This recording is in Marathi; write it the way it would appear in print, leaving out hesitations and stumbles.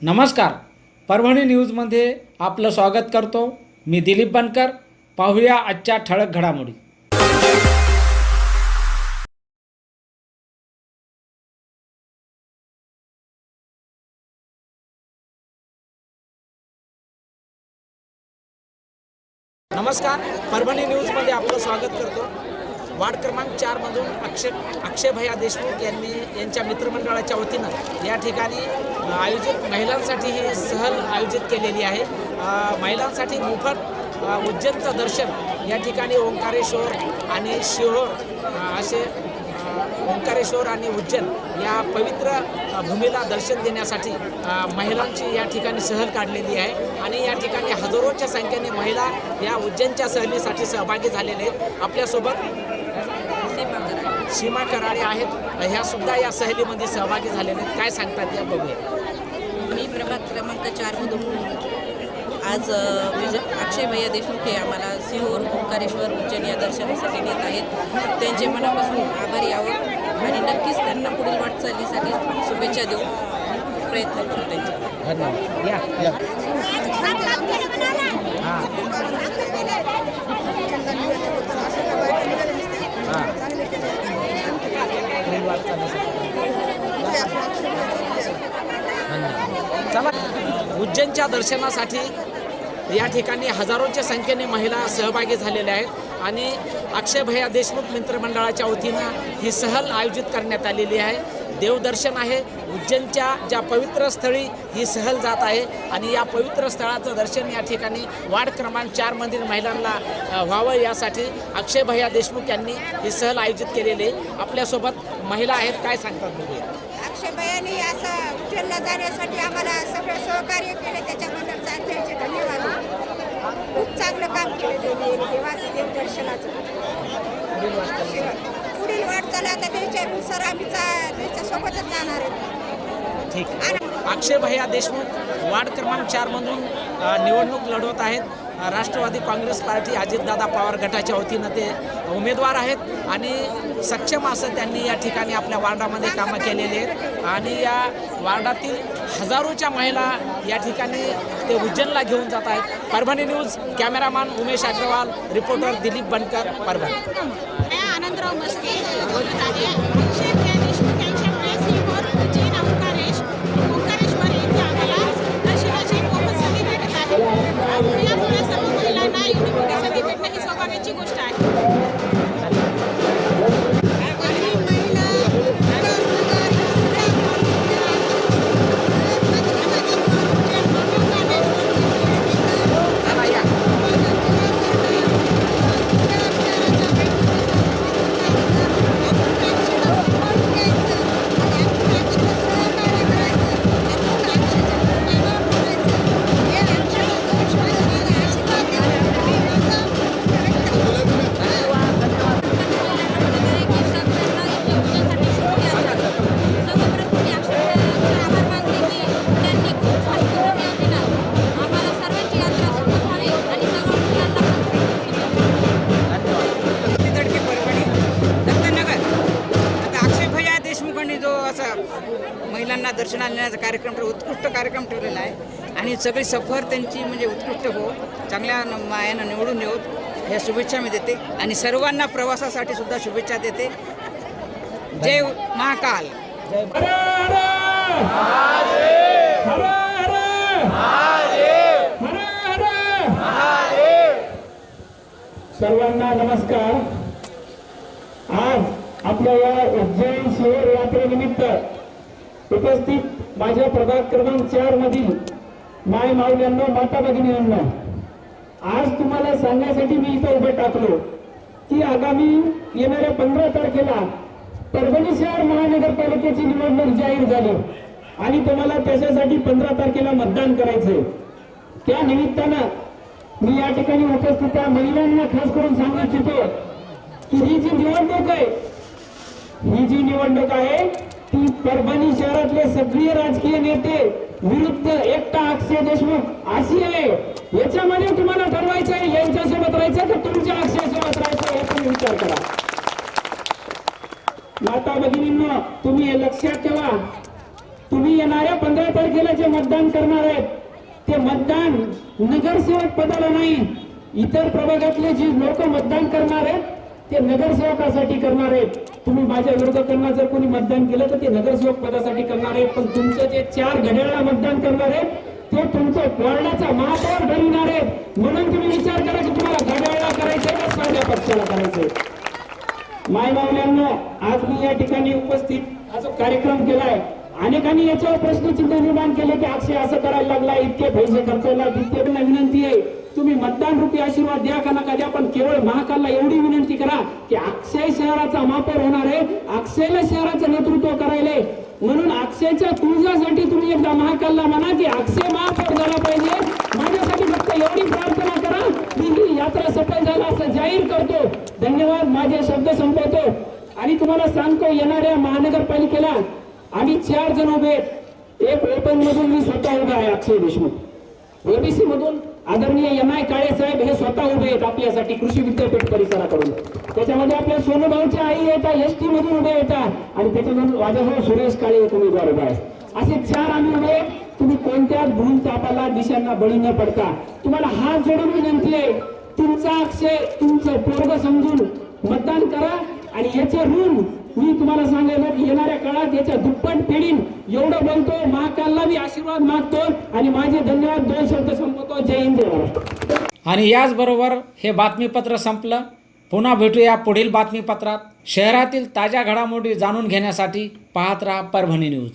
नमस्कार, परभणी न्यूजमध्ये आपलं स्वागत करतो. मी दिलीप बनकर. पाहूया आजच्या ठळक घडामोडी. नमस्कार, परभणी न्यूजमध्ये आपलं स्वागत करतो. वार्ड क्रमांक 4 मधून अक्षय भैया देशमुख यांच्या मित्रमंडळाच्या वतीनं या ठिकाणी आयोजित महिलांसाठी ही सहल आयोजित केलेली आहे. महिलांसाठी मोफत उज्जैनचं दर्शन या ठिकाणी ओंकारेश्वर आणि शिहोर असे ओंकारेश्वर आणि उज्जैन या पवित्र भूमीला दर्शन देण्यासाठी महिलांची या ठिकाणी सहल काढलेली आहे आणि या ठिकाणी हजारोच्या संख्येने महिला या उज्जैनच्या सहलीसाठी सहभागी झालेले आहेत. आपल्यासोबत सीमा कराळे आहेत, ह्या सुद्धा या सहलीमध्ये सहभागी झालेले आहेत. काय सांगतात या बघूया. मी प्रभाग क्रमांक 4 मधून आज अक्षय भैया देशमुख हे आम्हाला सिहोर ओंकारेश्वर उज्जैन या दर्शनासाठी नेत आहेत. त्यांचे मनापासून आभारी आहोत आणि नक्कीच त्यांना पुढील वाटचालीसाठी शुभेच्छा देऊ प्रयत्न करू. त्यांचे धन्यवाद. या चला, उज्जैनच्या दर्शनासाठी या ठिकाणी हजारोच्या संख्येने महिला सहभागी झालेल्या आहेत आणि अक्षय भैया देशमुख मित्रमंडळाच्या वतीनं ही सहल आयोजित करण्यात आलेली आहे. देवदर्शन आहे. उज्जैनच्या ज्या पवित्र स्थळी ही सहल जात आहे आणि या पवित्र स्थळाचं दर्शन या ठिकाणी वार्ड क्रमांक 4 मधील महिलांना व्हावं यासाठी अक्षय भैया देशमुख यांनी ही सहल आयोजित केलेली आहे. आपल्यासोबत महिला आहेत, काय सांगतात बघूया. अक्षय भैयांनी असं उज्जैनला जाण्यासाठी आम्हाला सगळं सहकार्य केलं, त्याच्याबद्दल त्यांचे धन्यवाद. खूप चांगलं काम केलं त्यांनी देवाचं देवदर्शनाचं. पुढील वाटचाल आता त्याच्यानुसार आम्ही त्याच्यासोबतच जाणार आहे. ठीक. अक्षय भैया देशमुख वार्ड क्रमांक 4 मधून निवडणूक लढवत आहेत. राष्ट्रवादी काँग्रेस पार्टी अजितदादा पवार गटाच्या वतीनं ते उमेदवार आहेत आणि सक्षम असं त्यांनी या ठिकाणी आपल्या वार्डामध्ये कामं केलेली आहेत आणि या वार्डातील हजारोच्या महिला या ठिकाणी ते उज्जैनला घेऊन जात आहेत. Parbhani news, cameraman Umesh Agrawal, reporter Dilip Bankar, Parbhani. Anandrao Maske बोलत आहे. अक्षय भैया देशमुख यांच्यामुळे सिहोर उज्जैन ओंकारेश्वर येथे आम्हाला दर्शनाची मोफत संधी भेटत आहे. यामुळे सर्व महिलांना एवढी मोठी संधी भेटणं ही सौभाग्याची गोष्ट आहे. महिलांना दर्शनाला नेण्याचा कार्यक्रम उत्कृष्ट कार्यक्रम ठेवलेला आहे आणि सगळी सफर त्यांची म्हणजे उत्कृष्ट हो, चांगल्या यानं निवडून येऊत ह्या शुभेच्छा मी देते आणि सर्वांना प्रवासासाठी सुद्धा शुभेच्छा देते. जय महाकाल. सर्वांना नमस्कार. आज आपल्या या उज्जैन शहर यात्रेनिमित्त उपस्थित माझ्या प्रभाग क्रमांक 4 मधील माय माऊल्यांना, माता भगिनींना आज तुम्हाला सांगण्यासाठी मी इथं उभे टाकलो की आगामी येणाऱ्या 15 तारखेला परभणी शहर महानगरपालिकेची निवडणूक जाहीर झाली आणि तुम्हाला त्याच्यासाठी 15 तारखेला मतदान करायचंय. त्या निमित्तानं मी या ठिकाणी उपस्थित महिलांना खास करून सांगू इच्छितो की ही जी निवडणूक आहे ती परभणी शहरातले सगळे राजकीय नेते विरुद्ध एकटा अक्षय देशमुख अशी आहे. याच्यामध्ये तुम्हाला ठरवायचं आहे यांच्यासोबत राहायचं का तुमच्या अक्षयसोबत राहायचं हे तुम्ही विचार करा. माता भगिनींनो, तुम्ही हे लक्षात ठेवा. तुम्ही येणाऱ्या 15 तारखेला जे मतदान करणार आहेत ते मतदान नगरसेवक पदाला नाही, इतर प्रभागातले जे लोक मतदान करणार आहेत ते नगरसेवकासाठी करणार आहेत. तुम्ही माझ्या विरोधकांना जर कोणी मतदान केलं तर ते नगरसेवक पदासाठी करणार आहेत, पण तुमचं जे 4 घड्याळाला मतदान करणार आहेत ते तुमचं वॉर्डाचा महापौर ठरविणार आहेत. म्हणून तुम्ही विचार करा की तुम्हाला घड्याळाला करायचंय का साध्या पक्षाला करायचंय. मायबावल्यांनो, आज मी या ठिकाणी उपस्थित हा जो कार्यक्रम केलाय, अनेकांनी याच्यावर प्रश्नचिन्ह निर्माण केले की अक्षय असं करायला लागला, इतके पैसे खर्चायला. इतके विनंती आहे, तुम्ही मतदान रूपी आशीर्वाद द्या का नका द्या, पण केवळ महाकालला एवढी विनंती करा की अक्षय शहराचा महापौर होणार आहे, अक्षयला शहराचं नेतृत्व करायले. म्हणून अक्षयच्या तुळजासाठी तुम्ही एकदा महाकालला म्हणा की अक्षय महापौर झाला पाहिजे. माझ्यासाठी फक्त एवढी प्रार्थना करा की ही यात्रा सफल झाला असं जाहीर करतो. धन्यवाद. माझे शब्द संपवतो आणि तुम्हाला सांगतो, येणाऱ्या महानगरपालिकेला आम्ही 4 जण उभे आहेत. एक ओपन मधून मी स्वतः उभा आहे, अक्षय देशमुख. ओबीसी मधून आदरणीय एन.आय. काळे साहेब हे स्वतः उभे आहेत आपल्यासाठी कृषी विद्यापीठ परिसराकडून. त्याच्यामध्ये आपल्या सोनूभाऊच्या आई येतात, एसटी मधून उभे येतात आणि त्याच्यानंतर माझ्याजवळ सुरेश काळे एक उमेदवार उभा आहे. असे 4 आम्ही उभे. तुम्ही कोणत्याच भूल तापाला दिशांना बळी न पडता तुम्हाला हात जोडून विनंती आहे, तुमचा अक्षय तुमचं पोरग समजून मतदान करा आणि याचे ऋण मी तुम्हाला सांगायला की येणाऱ्या काळात याच्या दुप्पट फेडीन एवढं बोलतो. महाकालला मी आशीर्वाद मागतो आणि माझे धन्यवाद. 2 शब्द संपवतो. जय हिंद, जय महाराष्ट्र. आणि याचबरोबर हे बातमीपत्र संपलं. पुन्हा भेटूया पुढील बातमीपत्रात. शहरातील ताज्या घडामोडी जाणून घेण्यासाठी पाहत राहा परभणी न्यूज.